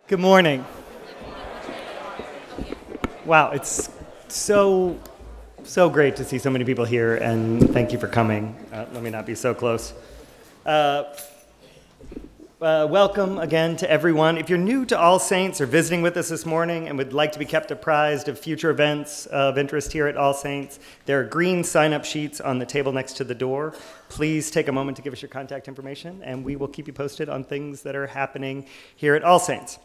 Good morning. Wow, it's so great to see so many people here, and thank you for coming. Let me not be so close. Welcome again to everyone. If you're new to All Saints or visiting with us this morning and would like to be kept apprised of future events of interest here at All Saints, there are green sign-up sheets on the table next to the door. Please take a moment to give us your contact information, and we will keep you posted on things that are happening here at All Saints.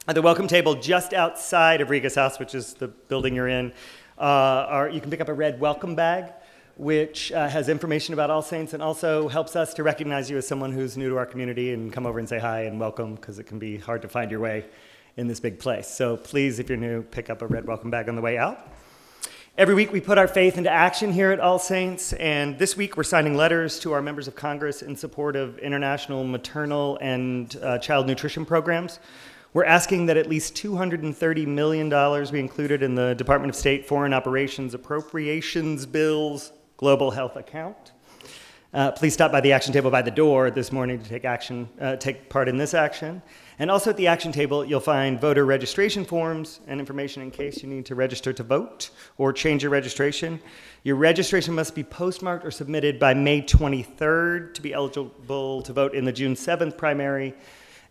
At the welcome table just outside of Riga's house, which is the building you're in, you can pick up a red welcome bag, which has information about All Saints and also helps us to recognize you as someone who's new to our community and come over and say hi and welcome, because it can be hard to find your way in this big place. So please, if you're new, pick up a red welcome bag on the way out. Every week we put our faith into action here at All Saints, and this week we're signing letters to our members of Congress in support of international maternal and child nutrition programs. We're asking that at least $230 million be included in the Department of State Foreign Operations Appropriations Bill's Global Health Account. Please stop by the action table by the door this morning to take part in this action. And also at the action table, you'll find voter registration forms and information in case you need to register to vote or change your registration. Your registration must be postmarked or submitted by May 23rd to be eligible to vote in the June 7th primary.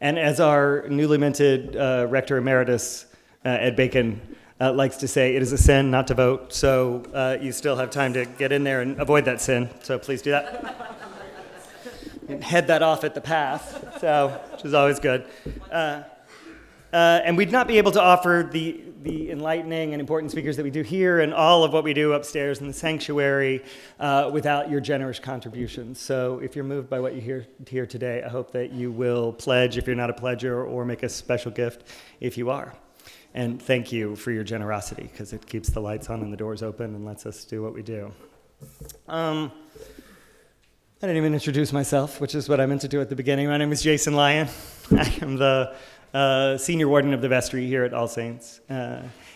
And as our newly minted Rector Emeritus, Ed Bacon, likes to say, it is a sin not to vote, so you still have time to get in there and avoid that sin, so please do that. And head that off at the pass, which is always good. And we'd not be able to offer the enlightening and important speakers that we do here and all of what we do upstairs in the sanctuary without your generous contributions. So if you're moved by what you hear here today, I hope that you will pledge if you're not a pledger or make a special gift if you are. And thank you for your generosity, because it keeps the lights on and the doors open and lets us do what we do. I didn't even introduce myself, which is what I meant to do at the beginning. My name is Jason Lyon. I am the senior warden of the vestry here at All Saints.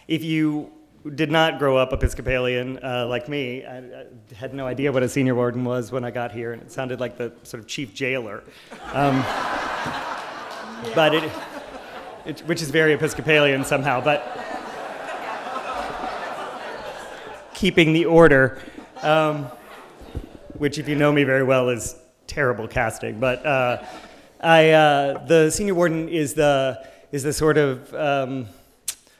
If you did not grow up Episcopalian like me, I had no idea what a senior warden was when I got here, and it sounded like the sort of chief jailer. But which is very Episcopalian somehow, but keeping the order, which if you know me very well is terrible casting. But the senior warden is the sort of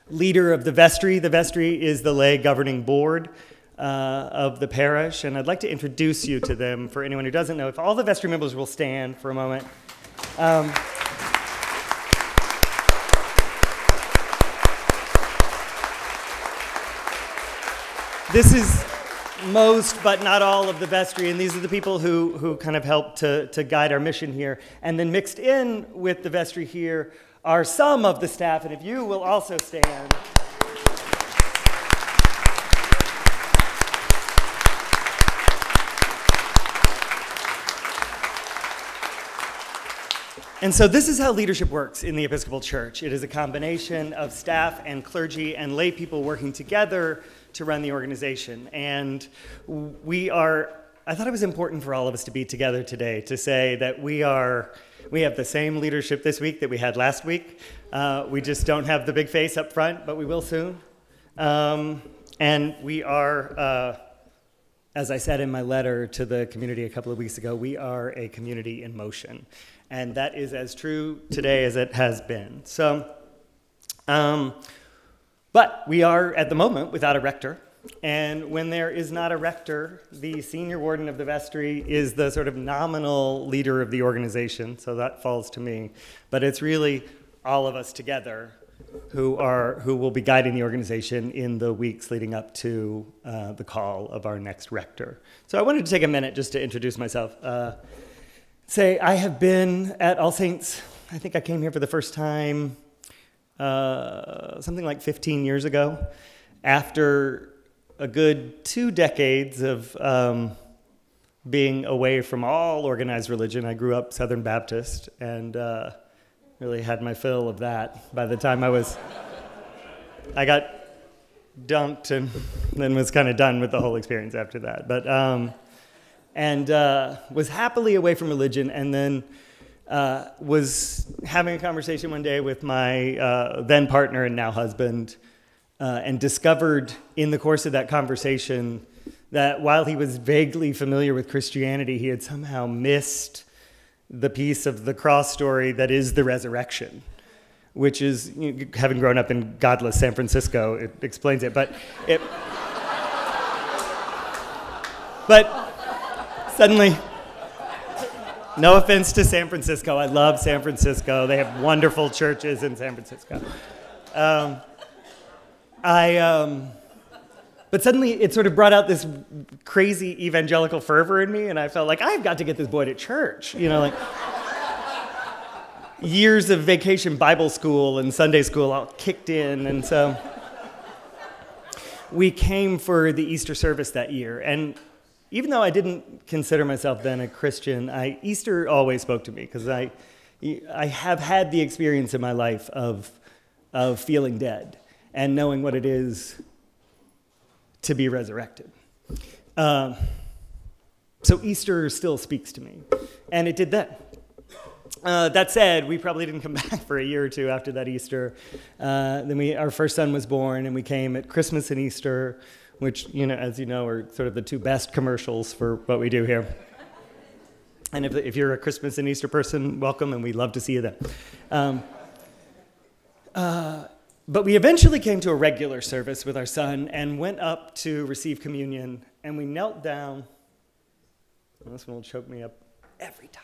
leader of the vestry. The vestry is the lay governing board of the parish, and I'd like to introduce you to them for anyone who doesn't know. If all the vestry members will stand for a moment. This is most, but not all, of the vestry, and these are the people who kind of help to guide our mission here. And then mixed in with the vestry here are some of the staff, and if you will also stand. And so this is how leadership works in the Episcopal Church. It is a combination of staff and clergy and lay people working together to run the organization. And I thought it was important for all of us to be together today to say that we have the same leadership this week that we had last week. We just don't have the big face up front, but we will soon. And we are, as I said in my letter to the community a couple of weeks ago, we are a community in motion. And that is as true today as it has been. So, but we are, at the moment, without a rector. And when there is not a rector, the senior warden of the vestry is the sort of nominal leader of the organization. So that falls to me. But it's really all of us together who will be guiding the organization in the weeks leading up to the call of our next rector. So I wanted to take a minute just to introduce myself. I have been at All Saints, I think I came here for the first time something like 15 years ago, after a good 2 decades of being away from all organized religion. I grew up Southern Baptist and really had my fill of that by the time I got dunked and then was kind of done with the whole experience after that. But was happily away from religion, and then was having a conversation one day with my then partner and now husband, and discovered in the course of that conversation that while he was vaguely familiar with Christianity, he had somehow missed the piece of the cross story that is the resurrection, which is, having grown up in godless San Francisco, it explains it, but suddenly, no offense to San Francisco, I love San Francisco, they have wonderful churches in San Francisco. But suddenly it sort of brought out this crazy evangelical fervor in me, and I felt like, I've got to get this boy to church, like years of vacation Bible school and Sunday school all kicked in, and so we came for the Easter service that year. And even though I didn't consider myself then a Christian, Easter always spoke to me, because I have had the experience in my life of feeling dead and knowing what it is to be resurrected. So Easter still speaks to me, and it did then. That said, we probably didn't come back for a year or two after that Easter. Then our first son was born, and we came at Christmas and Easter, which, as you know, are sort of the two best commercials for what we do here. And if you're a Christmas and Easter person, welcome, and we'd love to see you then. But we eventually came to a regular service with our son and went up to receive communion, and we knelt down. And this one will choke me up every time.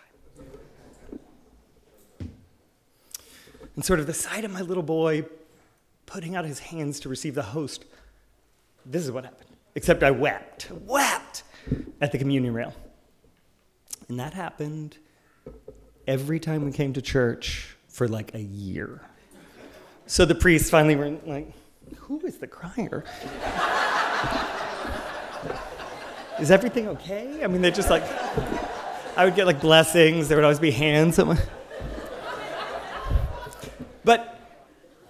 And sort of the sight of my little boy putting out his hands to receive the host, this is what happened. Except I wept at the communion rail. And that happened every time we came to church for like a year. So the priests finally were like, who is the crier? Is everything okay? I mean, they're just like, I would get like blessings. There would always be hands. But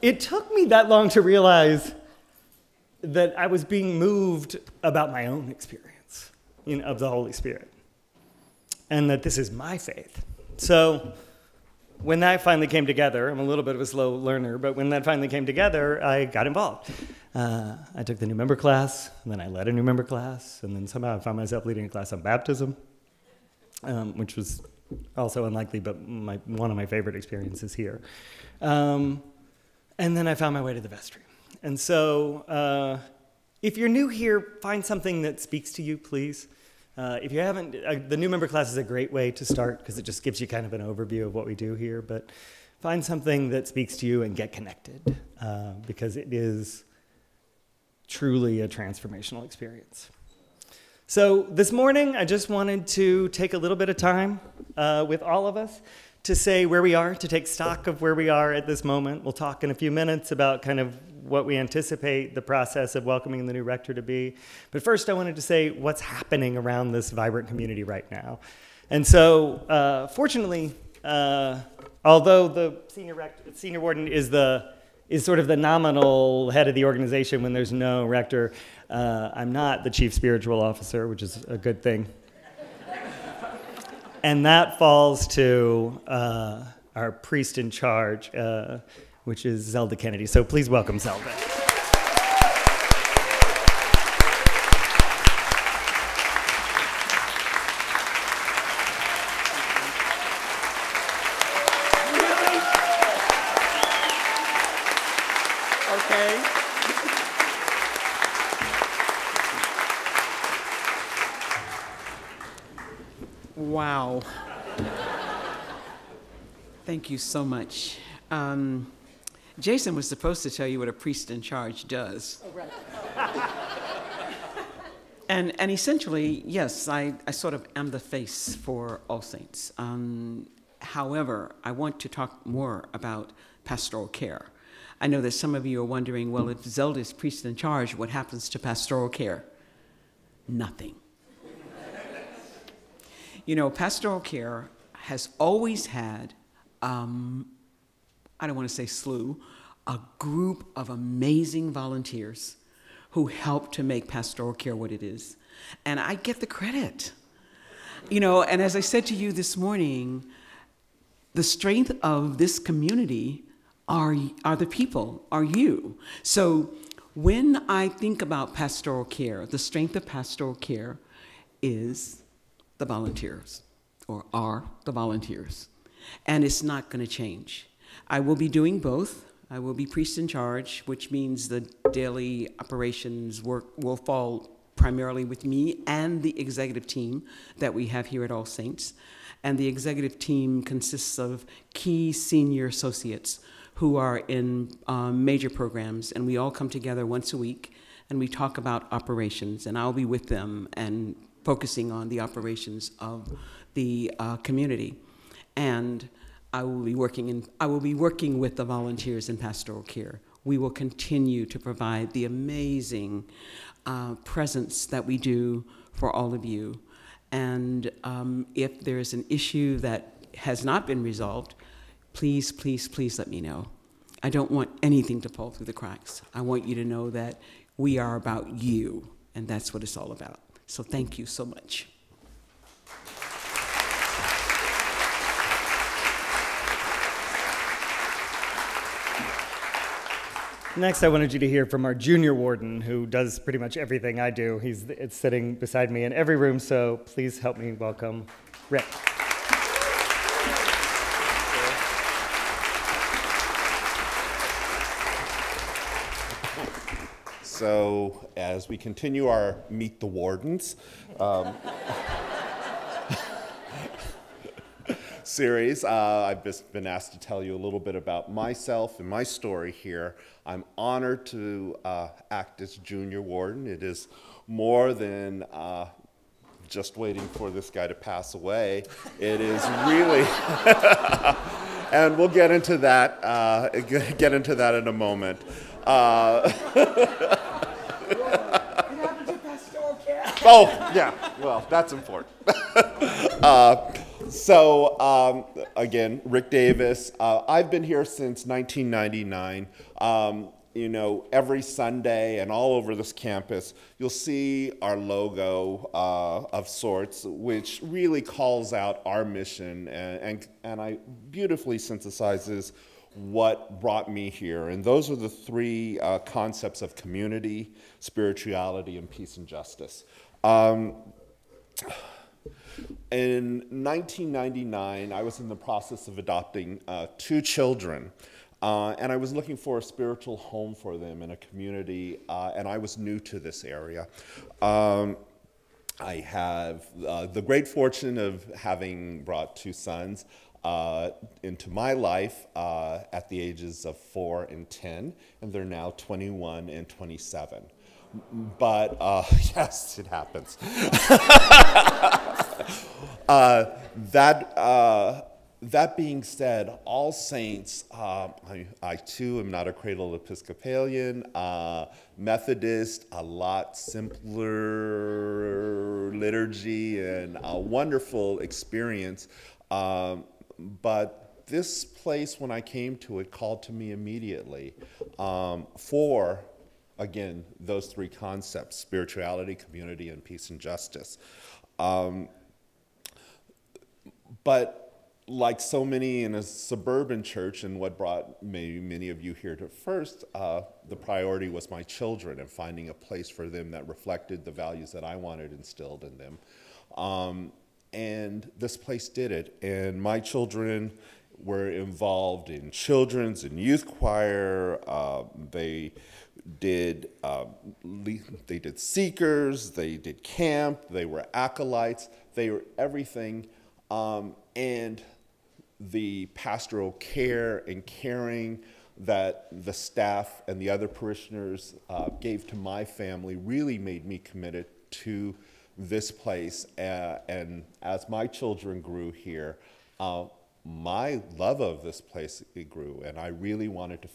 it took me that long to realize that I was being moved about my own experience of the Holy Spirit, and that this is my faith. So when that finally came together, I'm a little bit of a slow learner, but when that finally came together, I got involved. I took the new member class, and then I led a new member class, and then somehow I found myself leading a class on baptism, which was also unlikely, but one of my favorite experiences here. And then I found my way to the vestry. And so if you're new here, find something that speaks to you, please. If you haven't, the new member class is a great way to start, because it just gives you kind of an overview of what we do here. But find something that speaks to you and get connected, because it is truly a transformational experience. So this morning, I just wanted to take a little bit of time with all of us to say where we are, to take stock of where we are at this moment. We'll talk in a few minutes about kind of what we anticipate the process of welcoming the new rector to be. But first, I wanted to say what's happening around this vibrant community right now. And so, fortunately, although the senior warden is sort of the nominal head of the organization when there's no rector, I'm not the chief spiritual officer, which is a good thing. And that falls to our priest in charge, which is Zelda Kennedy. So please welcome Zelda. Okay. Wow. Thank you so much. Jason was supposed to tell you what a priest in charge does. Oh, right. And essentially, yes, I sort of am the face for All Saints. However, I want to talk more about pastoral care. I know that some of you are wondering, well, if Zelda is priest in charge, what happens to pastoral care? Nothing. You know, pastoral care has always had, I don't want to say slew, a group of amazing volunteers who help to make pastoral care what it is. And I get the credit. You know, and as I said to you this morning, the strength of this community are the people, are you. So when I think about pastoral care, the strength of pastoral care is the volunteers, or are the volunteers. And it's not going to change. I will be doing both. I will be priest in charge, which means the daily operations work will fall primarily with me and the executive team that we have here at All Saints. And the executive team consists of key senior associates who are in major programs, and we all come together once a week and we talk about operations, and I'll be with them and focusing on the operations of the community. And I will be working with the volunteers in pastoral care. We will continue to provide the amazing presence that we do for all of you. And if there's an issue that has not been resolved, please, please, please let me know. I don't want anything to fall through the cracks. I want you to know that we are about you, and that's what it's all about. So thank you so much. Next, I wanted you to hear from our junior warden, who does pretty much everything I do. It's sitting beside me in every room, so please help me welcome Rick. So as we continue our Meet the Wardens series, I've just been asked to tell you a little bit about myself and my story here. I'm honored to act as junior warden. It is more than just waiting for this guy to pass away. It is really, and we'll get into that in a moment. Oh, yeah, well, that's important. Again, Rick Davis. I've been here since 1999. You know, every Sunday and all over this campus, you'll see our logo of sorts, which really calls out our mission and I beautifully synthesizes what brought me here. And those are the three concepts of community, spirituality, and peace and justice. In 1999, I was in the process of adopting 2 children. And I was looking for a spiritual home for them in a community, and I was new to this area. I have the great fortune of having brought 2 sons into my life at the ages of 4 and 10, and they're now 21 and 27. But yes, it happens. That being said, All Saints, I too am not a cradle Episcopalian, Methodist, a lot simpler liturgy and a wonderful experience. But this place, when I came to it, called to me immediately for, again, those 3 concepts: spirituality, community, and peace and justice. But like so many in a suburban church, and what brought maybe many of you here to first, the priority was my children and finding a place for them that reflected the values that I wanted instilled in them. And this place did it. And my children were involved in children's and youth choir. They did seekers, they did camp, they were acolytes, they were everything. And the pastoral care and caring that the staff and the other parishioners gave to my family really made me committed to this place. And as my children grew here, my love of this place, it grew, and I really wanted to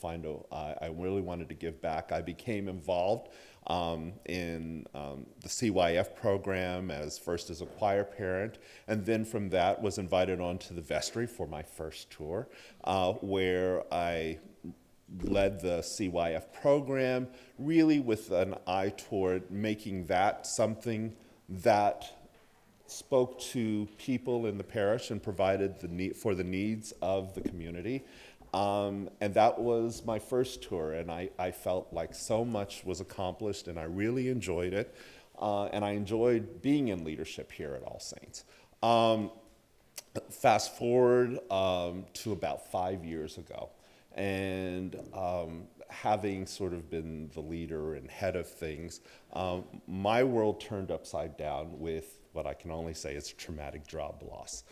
I really wanted to give back. I became involved in the CYF program first as a choir parent, and then from that was invited on to the vestry for my first tour, where I led the CYF program, really with an eye toward making that something that spoke to people in the parish and provided for the needs of the community. And that was my first tour, and I felt like so much was accomplished, and I really enjoyed it. And I enjoyed being in leadership here at All Saints. Fast forward to about 5 years ago, and having sort of been the leader and head of things, my world turned upside down with what I can only say is traumatic job loss,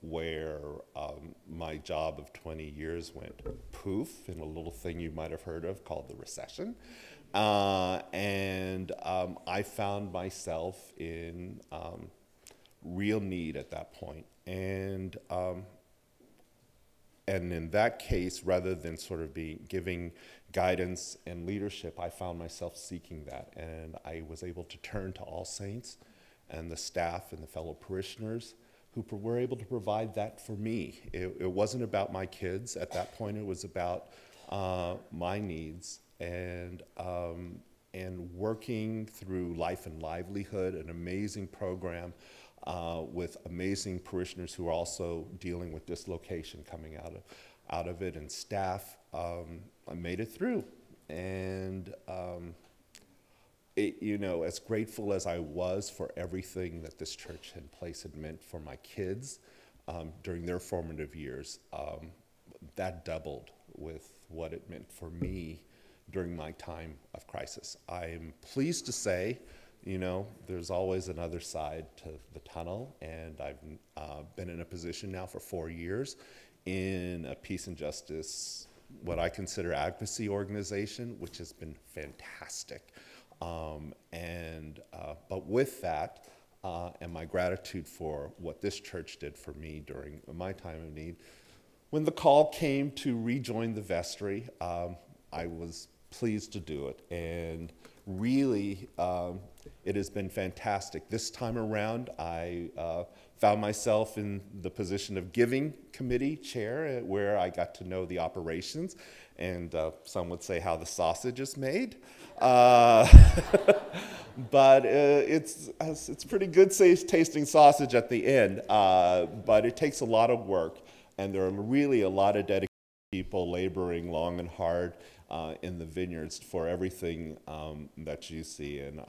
where my job of 20 years went poof in a little thing you might have heard of called the recession. And I found myself in real need at that point. And in that case, rather than sort of giving guidance and leadership, I found myself seeking that. And I was able to turn to All Saints and the staff and the fellow parishioners who were able to provide that for me. It wasn't about my kids. At that point, it was about my needs. And working through Life and Livelihood, an amazing program with amazing parishioners who are also dealing with dislocation coming out of it, and staff, I made it through. And as grateful as I was for everything that this church and place had meant for my kids during their formative years, that doubled with what it meant for me during my time of crisis. I'm pleased to say, there's always another side to the tunnel, and I've been in a position now for 4 years in a peace and justice, what I consider advocacy organization, which has been fantastic. But with that, and my gratitude for what this church did for me during my time of need, when the call came to rejoin the vestry, I was pleased to do it. And really, it has been fantastic. This time around, I found myself in the position of giving committee chair, where I got to know the operations, and some would say how the sausage is made. But it's pretty good tasting sausage at the end, but it takes a lot of work, and there are really a lot of dedicated people laboring long and hard in the vineyards for everything that you see, and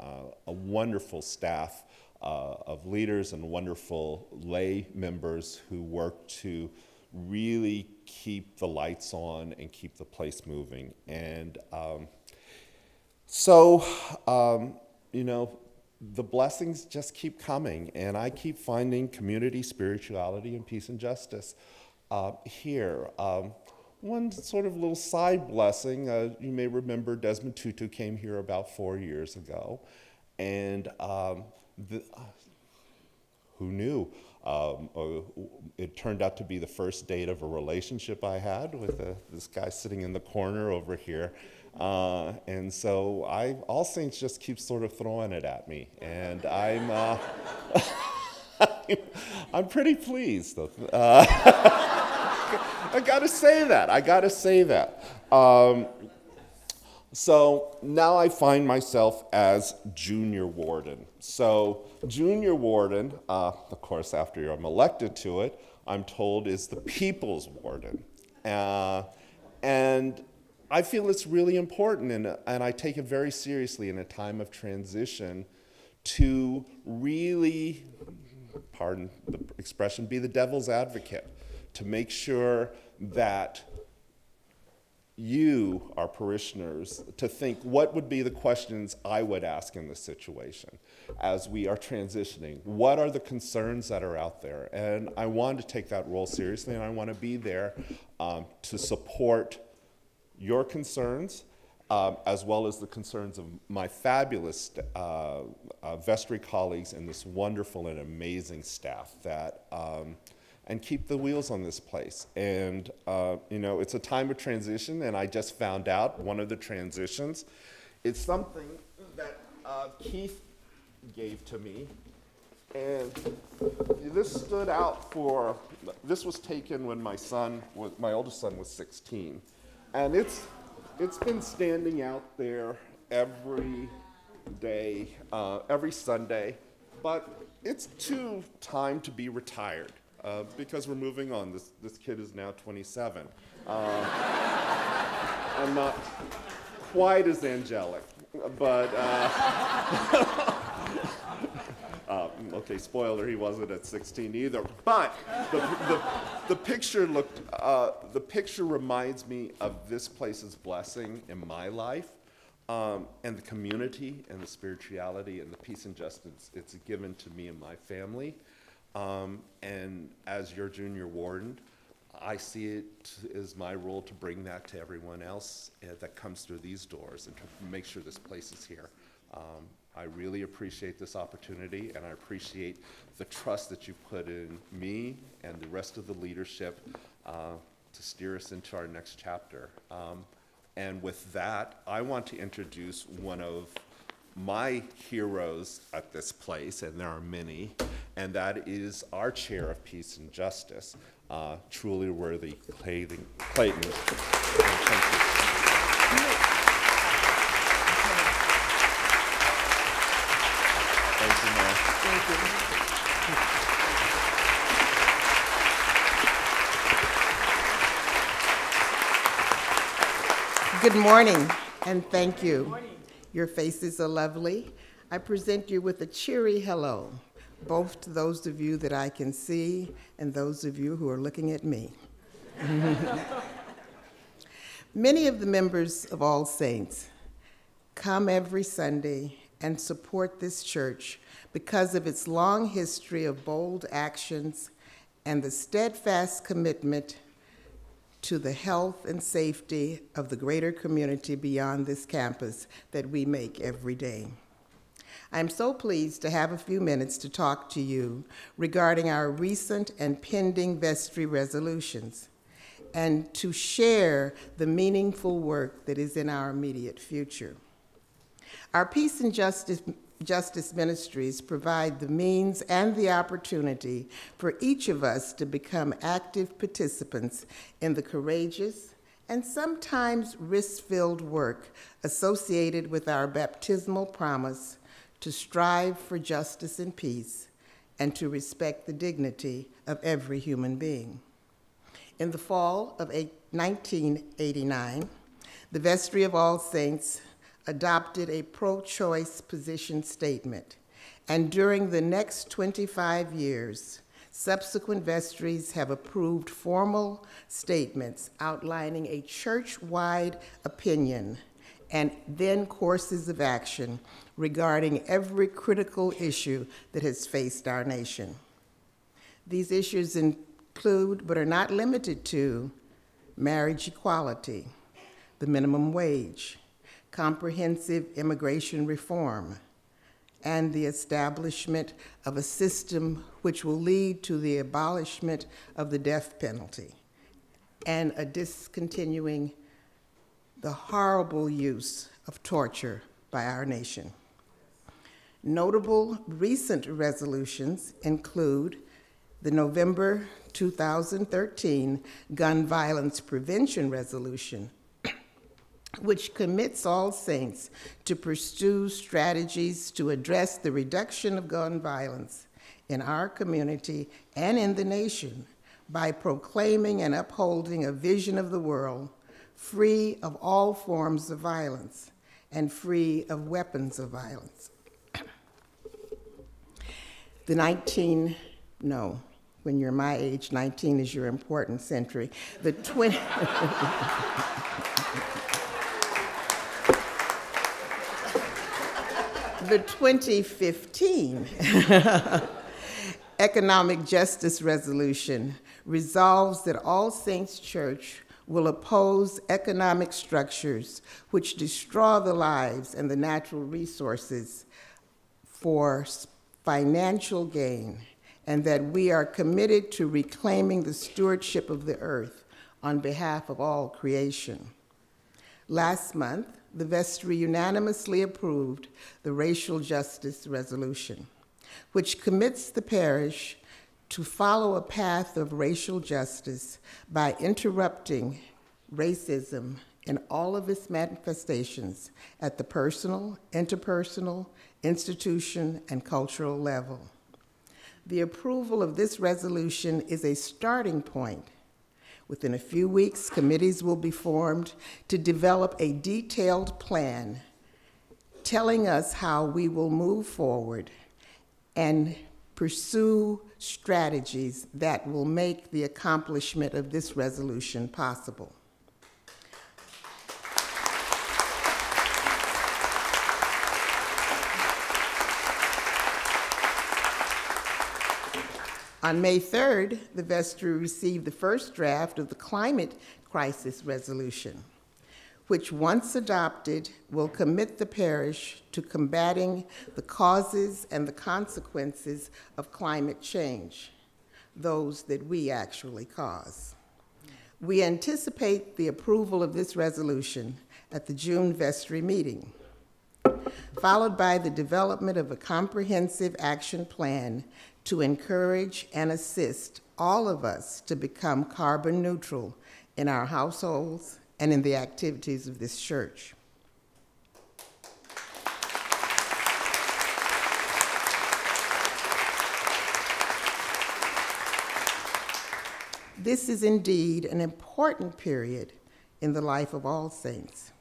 a wonderful staff of leaders and wonderful lay members who work to really keep the lights on and keep the place moving. And the blessings just keep coming, and I keep finding community, spirituality, and peace and justice here. One sort of little side blessing, you may remember Desmond Tutu came here about 4 years ago, and who knew? It turned out to be the first date of a relationship I had with this guy sitting in the corner over here. And so All Saints just keeps sort of throwing it at me, and I'm pretty pleased. I gotta say that. So now I find myself as junior warden. So junior warden, of course, after I'm elected to it, I'm told is the people's warden. And I feel it's really important, and I take it very seriously in a time of transition to really, pardon the expression, be the devil's advocate, to make sure that you, our parishioners, to think what would be the questions I would ask in this situation as we are transitioning. What are the concerns that are out there? And I want to take that role seriously, and I want to be there to support your concerns, as well as the concerns of my fabulous vestry colleagues and this wonderful and amazing staff that and keep the wheels on this place. And it's a time of transition, and I just found out one of the transitions. It's something that Keith gave to me, and this stood out this was taken when my oldest son was 16. And it's been standing out there every day, every Sunday, but it's too time to be retired because we're moving on. This kid is now 27. I'm not quite as angelic, but okay, spoiler, he wasn't at 16 either. But the picture reminds me of this place's blessing in my life, and the community and the spirituality and the peace and justice it's given to me and my family. And as your junior warden, I see it as my role to bring that to everyone else that comes through these doors and to make sure this place is here. I really appreciate this opportunity, and I appreciate the trust that you put in me and the rest of the leadership to steer us into our next chapter. And with that, I want to introduce one of my heroes at this place, and there are many, and that is our Chair of Peace and Justice, truly worthy Clayton. Thank you. Thank you, Mayor. Thank you. Good morning, and thank you. Good morning. Your faces are lovely. I present you with a cheery hello, both to those of you that I can see and those of you who are looking at me. Many of the members of All Saints come every Sunday and support this church because of its long history of bold actions and the steadfast commitment to the health and safety of the greater community beyond this campus that we make every day. I'm so pleased to have a few minutes to talk to you regarding our recent and pending vestry resolutions and to share the meaningful work that is in our immediate future. Our Peace and Justice ministries provide the means and the opportunity for each of us to become active participants in the courageous and sometimes risk-filled work associated with our baptismal promise to strive for justice and peace and to respect the dignity of every human being. In the fall of 1989, the Vestry of All Saints adopted a pro-choice position statement, and during the next 25 years, subsequent vestries have approved formal statements outlining a church-wide opinion and then courses of action regarding every critical issue that has faced our nation. These issues include, but are not limited to, marriage equality, the minimum wage, comprehensive immigration reform, and the establishment of a system which will lead to the abolishment of the death penalty and a discontinuing the horrible use of torture by our nation. Notable recent resolutions include the November 2013 Gun Violence Prevention Resolution, which commits All Saints to pursue strategies to address the reduction of gun violence in our community and in the nation by proclaiming and upholding a vision of the world free of all forms of violence and free of weapons of violence. When you're my age, 19 is your important century. The 2015 Economic Justice Resolution resolves that All Saints Church will oppose economic structures which destroy the lives and the natural resources for financial gain, and that we are committed to reclaiming the stewardship of the earth on behalf of all creation. Last month, the vestry unanimously approved the Racial Justice Resolution, which commits the parish to follow a path of racial justice by interrupting racism in all of its manifestations at the personal, interpersonal, institution, and cultural level. The approval of this resolution is a starting point. Within a few weeks, committees will be formed to develop a detailed plan telling us how we will move forward and pursue strategies that will make the accomplishment of this resolution possible. On May 3rd, the vestry received the first draft of the climate crisis resolution, which, once adopted, will commit the parish to combating the causes and the consequences of climate change, those that we actually cause. We anticipate the approval of this resolution at the June vestry meeting, followed by the development of a comprehensive action plan to encourage and assist all of us to become carbon neutral in our households and in the activities of this church. This is indeed an important period in the life of all saints.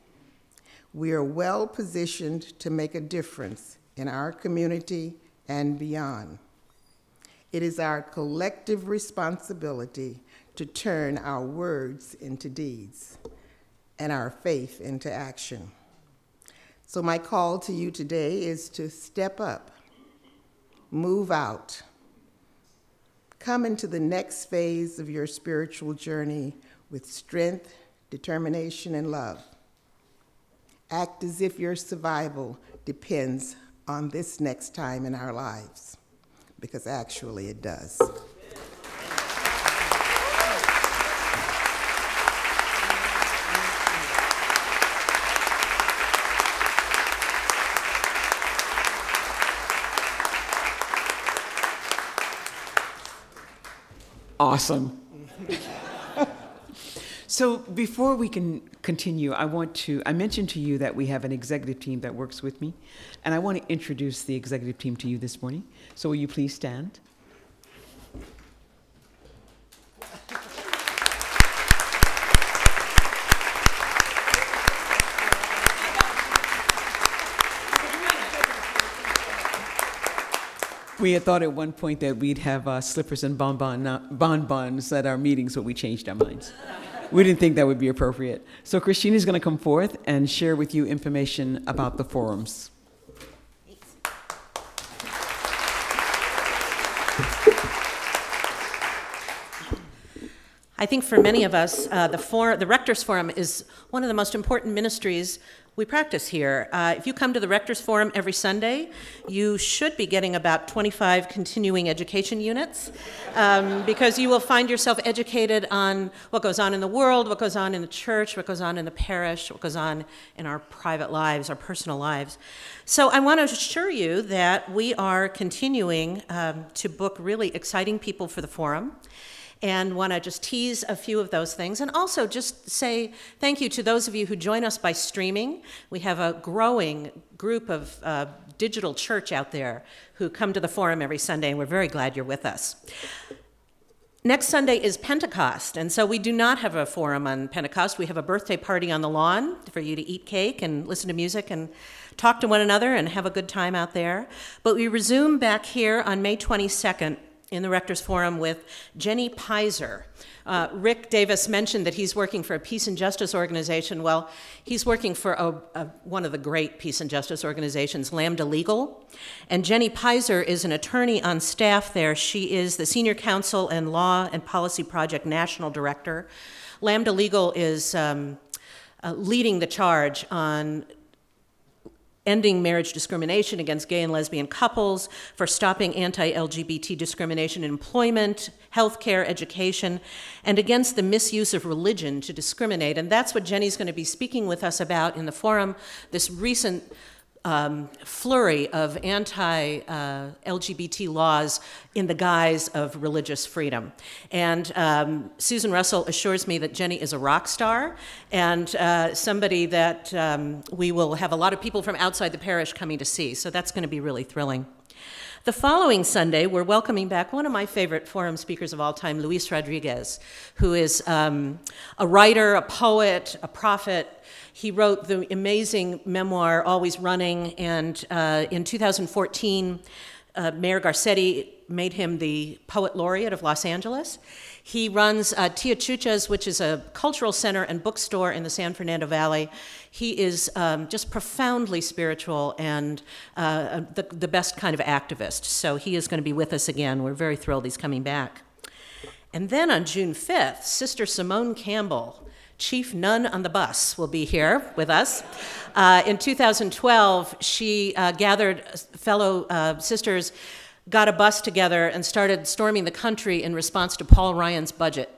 We are well positioned to make a difference in our community and beyond. It is our collective responsibility to turn our words into deeds and our faith into action. So my call to you today is to step up, move out, come into the next phase of your spiritual journey with strength, determination, and love. Act as if your survival depends on this next time in our lives, because actually it does. Awesome. So before we can continue, I mentioned to you that we have an executive team that works with me, and I want to introduce the executive team to you this morning. So will you please stand? We had thought at one point that we'd have slippers and bonbons at our meetings, but we changed our minds. We didn't think that would be appropriate. So Christina's going to come forth and share with you information about the forums. I think for many of us, the Rector's Forum is one of the most important ministries we practice here. If you come to the Rector's Forum every Sunday, you should be getting about 25 continuing education units, because you will find yourself educated on what goes on in the world, what goes on in the church, what goes on in the parish, what goes on in our private lives, our personal lives. So I want to assure you that we are continuing to book really exciting people for the forum, and want to just tease a few of those things, and also just say thank you to those of you who join us by streaming. We have a growing group of digital church out there who come to the forum every Sunday, and we're very glad you're with us. Next Sunday is Pentecost, and so we do not have a forum on Pentecost. We have a birthday party on the lawn for you to eat cake and listen to music and talk to one another and have a good time out there. But we resume back here on May 22nd in the Rector's Forum with Jenny Pizer. Rick Davis mentioned that he's working for a peace and justice organization. Well, he's working for one of the great peace and justice organizations, Lambda Legal. And Jenny Pizer is an attorney on staff there. She is the Senior Counsel and Law and Policy Project National Director. Lambda Legal is leading the charge on ending marriage discrimination against gay and lesbian couples, for stopping anti-LGBT discrimination in employment, healthcare, education, and against the misuse of religion to discriminate. And that's what Jenny's going to be speaking with us about in the forum, this recent flurry of anti-LGBT laws in the guise of religious freedom. And Susan Russell assures me that Jenny is a rock star and somebody that we will have a lot of people from outside the parish coming to see. So that's going to be really thrilling. The following Sunday, we're welcoming back one of my favorite forum speakers of all time, Luis Rodriguez, who is a writer, a poet, a prophet. He wrote the amazing memoir, Always Running, and in 2014, Mayor Garcetti made him the Poet Laureate of Los Angeles. He runs Tia Chucha's, which is a cultural center and bookstore in the San Fernando Valley. He is just profoundly spiritual and the best kind of activist. So he is going to be with us again. We're very thrilled he's coming back. And then on June 5th, Sister Simone Campbell, Chief Nun on the Bus, will be here with us. In 2012, she gathered fellow sisters, got a bus together, and started storming the country in response to Paul Ryan's budget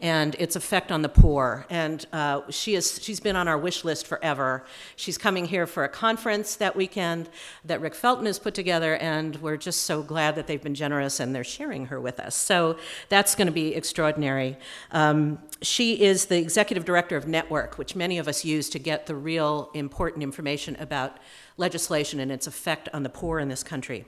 and its effect on the poor. And she's been on our wish list forever. She's coming here for a conference that weekend that Rick Felton has put together, and we're just so glad that they've been generous and they're sharing her with us. So that's going to be extraordinary. She is the executive director of Network, which many of us use to get the real important information about legislation and its effect on the poor in this country.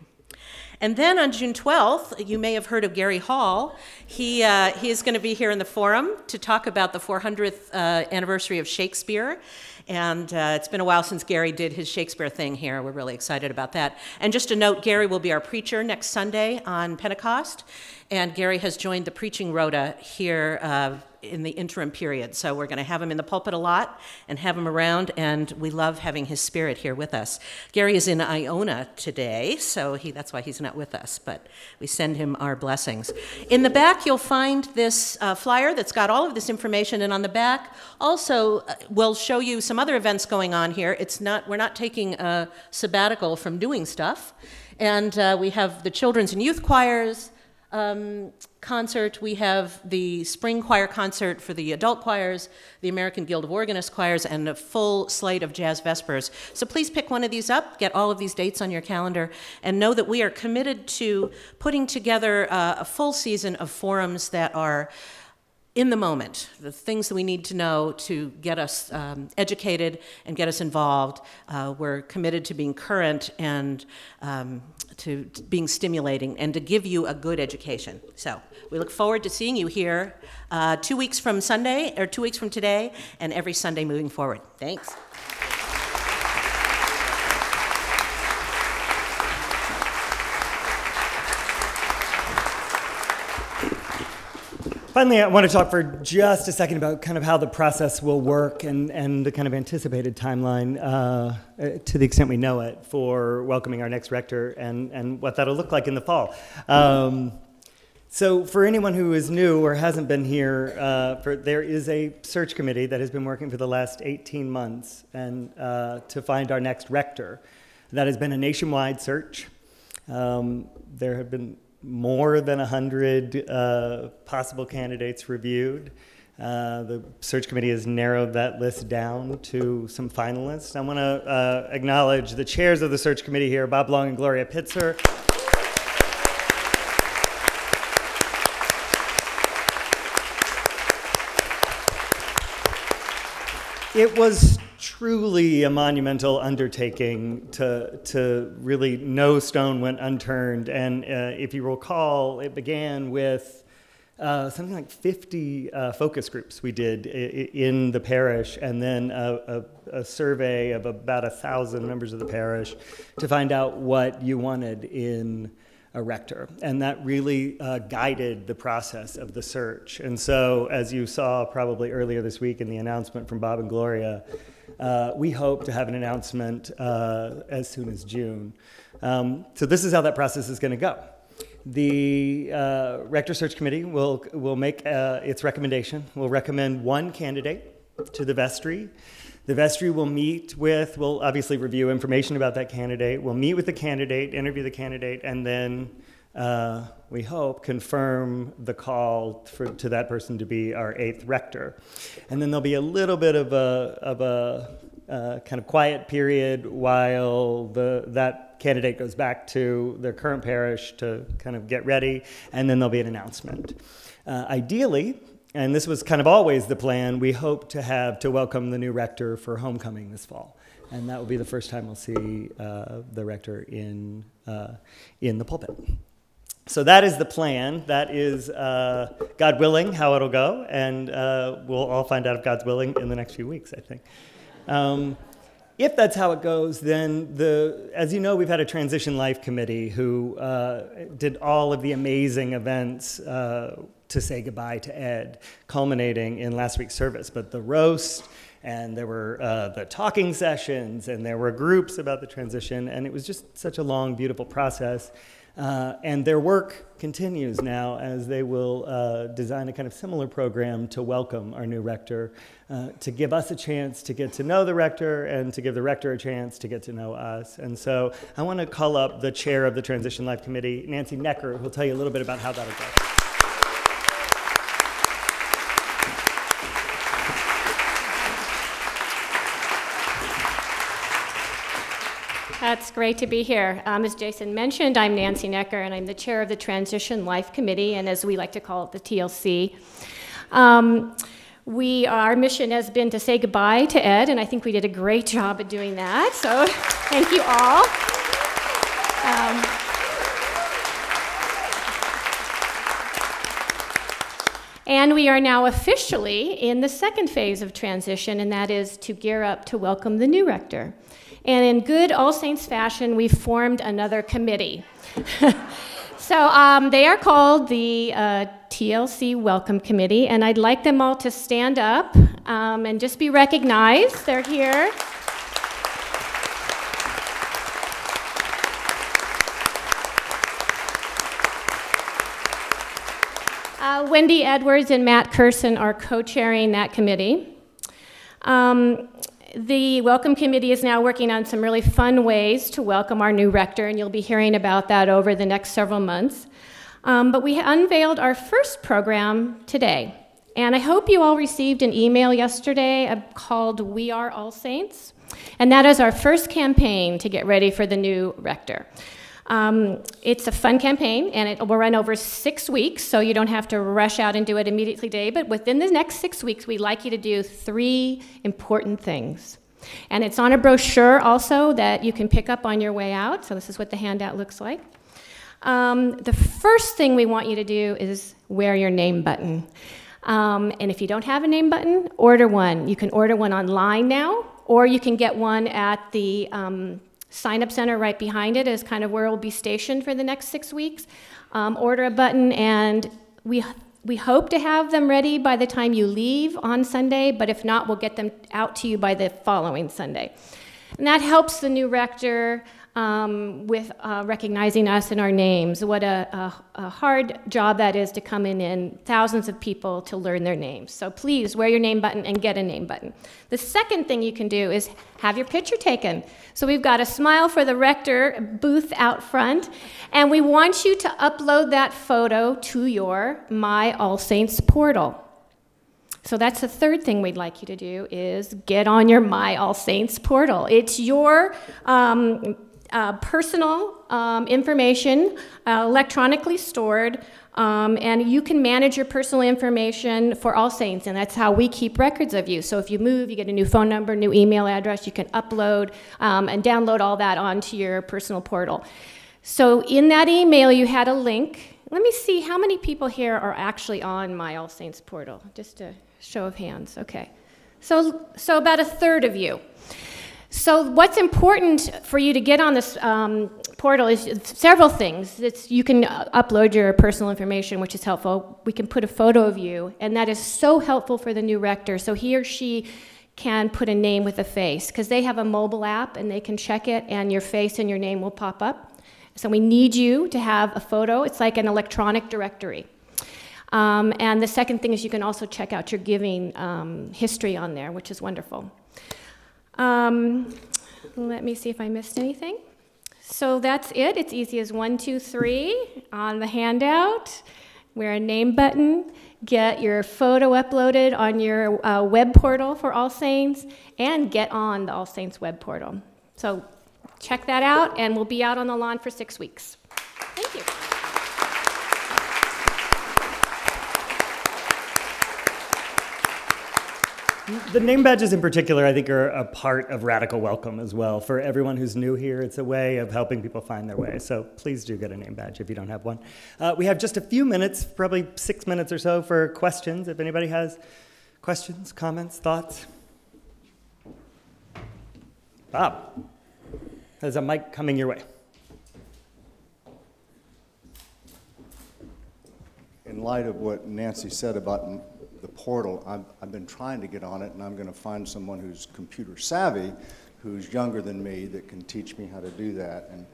And then on June 12th, you may have heard of Gary Hall. He is going to be here in the forum to talk about the 400th anniversary of Shakespeare. And it's been a while since Gary did his Shakespeare thing here. We're really excited about that. And just a note, Gary will be our preacher next Sunday on Pentecost. And Gary has joined the preaching rota here in the interim period. So we're going to have him in the pulpit a lot and have him around, and we love having his spirit here with us. Gary is in Iona today, so that's why he's not with us, but we send him our blessings. In the back, you'll find this flyer that's got all of this information, and on the back also we'll show you some other events going on here. We're not taking a sabbatical from doing stuff, and we have the children's and youth choirs, concert. We have the spring choir concert for the adult choirs, the American Guild of Organist choirs, and a full slate of jazz vespers. So please pick one of these up, get all of these dates on your calendar, and know that we are committed to putting together a full season of forums that are in the moment, the things that we need to know to get us educated and get us involved. We're committed to being current and to being stimulating and to give you a good education. So we look forward to seeing you here 2 weeks from Sunday, or 2 weeks from today, and every Sunday moving forward. Thanks. Finally, I want to talk for just a second about kind of how the process will work and the kind of anticipated timeline, to the extent we know it, for welcoming our next rector and what that'll look like in the fall. So for anyone who is new or hasn't been here, there is a search committee that has been working for the last 18 months and to find our next rector. That has been a nationwide search. There have been more than 100 possible candidates reviewed. The search committee has narrowed that list down to some finalists. I want to acknowledge the chairs of the search committee here, Bob Long and Gloria Pitzer. It was truly a monumental undertaking to really no stone went unturned. And if you recall, it began with something like 50 focus groups we did in the parish, and then a survey of about 1,000 members of the parish to find out what you wanted in a rector. And that really guided the process of the search. And so, as you saw probably earlier this week in the announcement from Bob and Gloria, we hope to have an announcement as soon as June. So this is how that process is going to go. The Rector Search Committee will make its recommendation. We'll recommend one candidate to the vestry. The vestry will obviously review information about that candidate. We'll meet with the candidate, interview the candidate, and then we hope confirm the call to that person to be our 8th rector. And then there'll be a little bit of a kind of quiet period while that candidate goes back to their current parish to kind of get ready, and then there'll be an announcement. Ideally, and this was kind of always the plan, we hope to welcome the new rector for homecoming this fall. And that will be the first time we'll see the rector in the pulpit. So that is the plan. That is, God willing, how it'll go. And we'll all find out if God's willing in the next few weeks, I think. If that's how it goes, then as you know, we've had a Transition Life Committee who did all of the amazing events to say goodbye to Ed, culminating in last week's service. But the roast, and there were the talking sessions, and there were groups about the transition, and it was just such a long, beautiful process. And their work continues now as they will design a kind of similar program to welcome our new rector, to give us a chance to get to know the rector and to give the rector a chance to get to know us. And so I want to call up the chair of the Transition Life Committee, Nancy Necker, who'll tell you a little bit about how that'll go. It's great to be here. As Jason mentioned, I'm Nancy Necker, and I'm the chair of the Transition Life Committee, and as we like to call it, the TLC. Our mission has been to say goodbye to Ed, and I think we did a great job at doing that, so thank you all. And we are now officially in the second phase of transition, and that is to gear up to welcome the new rector. And in good All Saints fashion, we formed another committee. So they are called the TLC Welcome Committee, and I'd like them all to stand up and just be recognized. They're here. Wendy Edwards and Matt Curson are co-chairing that committee. The Welcome Committee is now working on some really fun ways to welcome our new rector, and you'll be hearing about that over the next several months. But we unveiled our first program today, and I hope you all received an email yesterday called We Are All Saints, and that is our first campaign to get ready for the new rector. It's a fun campaign, and it will run over 6 weeks, so you don't have to rush out and do it immediately today, but within the next 6 weeks, we'd like you to do 3 important things. And it's on a brochure also that you can pick up on your way out, so this is what the handout looks like. The first thing we want you to do is wear your name button. And if you don't have a name button, order one. You can order one online now, or you can get one at the sign-up center right behind it is kind of where we'll be stationed for the next 6 weeks. Order a button, and we hope to have them ready by the time you leave on Sunday, but if not, we'll get them out to you by the following Sunday. And that helps the new rector with recognizing us and our names. What a hard job that is to come in thousands of people to learn their names. So please wear your name button and get a name button. The second thing you can do is have your picture taken. So we've got a Smile for the Rector booth out front, and we want you to upload that photo to your My All Saints portal. So that's the third thing we'd like you to do is get on your My All Saints portal. It's your personal information electronically stored, and you can manage your personal information for All Saints, and that's how we keep records of you. So if you move, you get a new phone number, new email address, you can upload and download all that onto your personal portal. So in that email, you had a link. Let me see how many people here are actually on My All Saints portal, just a show of hands. Okay, so about a third of you. So what's important for you to get on this portal is several things. You can upload your personal information, which is helpful. We can put a photo of you, and that is so helpful for the new rector. So he or she can put a name with a face, because they have a mobile app, and they can check it, and your face and your name will pop up. So we need you to have a photo. It's like an electronic directory. And the second thing is you can also check out your giving history on there, which is wonderful. Let me see if I missed anything. So that's it. It's easy as 1, 2, 3 on the handout. wear a name button, get your photo uploaded on your web portal for All Saints, and get on the All Saints web portal. So check that out, and we'll be out on the lawn for 6 weeks. Thank you. The name badges in particular, I think, are a part of Radical Welcome as well. For everyone who's new here, it's a way of helping people find their way. So please do get a name badge if you don't have one. We have just a few minutes, probably 6 minutes or so, for questions. If anybody has questions, comments, thoughts. Bob, there's a mic coming your way. In light of what Nancy said about the portal, I've been trying to get on it, and I'm going to find someone who's computer savvy, who's younger than me, that can teach me how to do that. And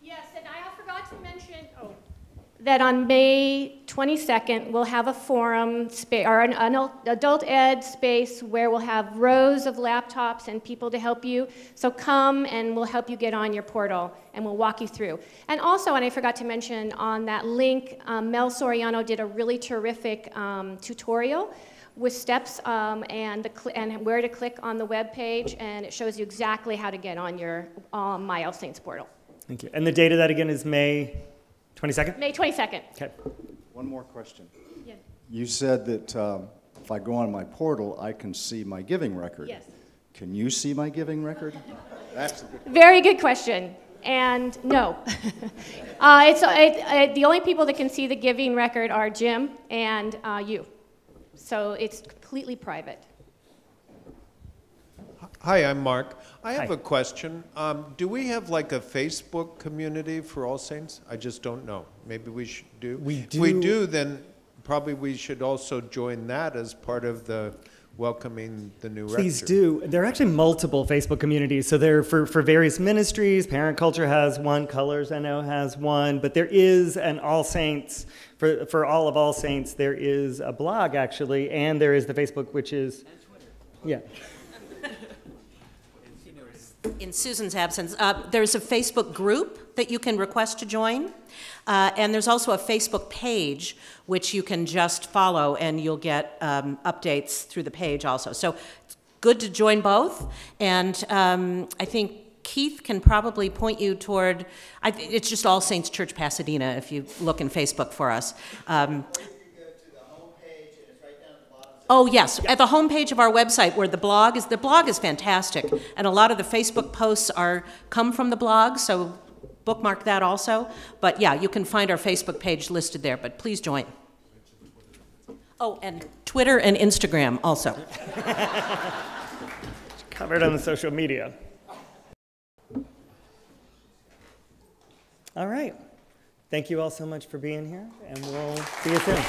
yes, and I forgot to mention that on May 22nd, we'll have a forum, or an adult ed space where we'll have rows of laptops and people to help you. So come, and we'll help you get on your portal, and we'll walk you through. And also, and I forgot to mention, on that link, Mel Soriano did a really terrific tutorial with steps and where to click on the web page, and it shows you exactly how to get on your My All Saints portal. Thank you. And the date of that again is May 22nd? May 22nd. Okay. one more question. Yeah. You said that if I go on my portal, I can see my giving record. Yes. Can you see my giving record? That's a good question. Very good question. And no. The only people that can see the giving record are Jim and you. So it's completely private. Hi, I'm Mark. I have Hi. a question. Do we have like a Facebook community for All Saints? I just don't know. Maybe we should do. We do. If we do, then probably we should also join that as part of the welcoming the new rector. Please do. There are actually multiple Facebook communities. So they're for various ministries. Parent Culture has one. Colors, I know, has one. But there is an All Saints, for all of All Saints, there is a blog, actually. And there is the Facebook, which is... And Twitter. Yeah. In Susan's absence, there's a Facebook group that you can request to join, and there's also a Facebook page which you can just follow, and you'll get updates through the page also. So it's good to join both, and I think Keith can probably point you toward, it's just All Saints Church Pasadena if you look in Facebook for us. Oh yes, at the homepage of our website where the blog is fantastic, and a lot of the Facebook posts come from the blog, so bookmark that also. But yeah, you can find our Facebook page listed there, but please join. Oh, and Twitter and Instagram also. Covered on the social media. All right. Thank you all so much for being here, and we'll see you soon.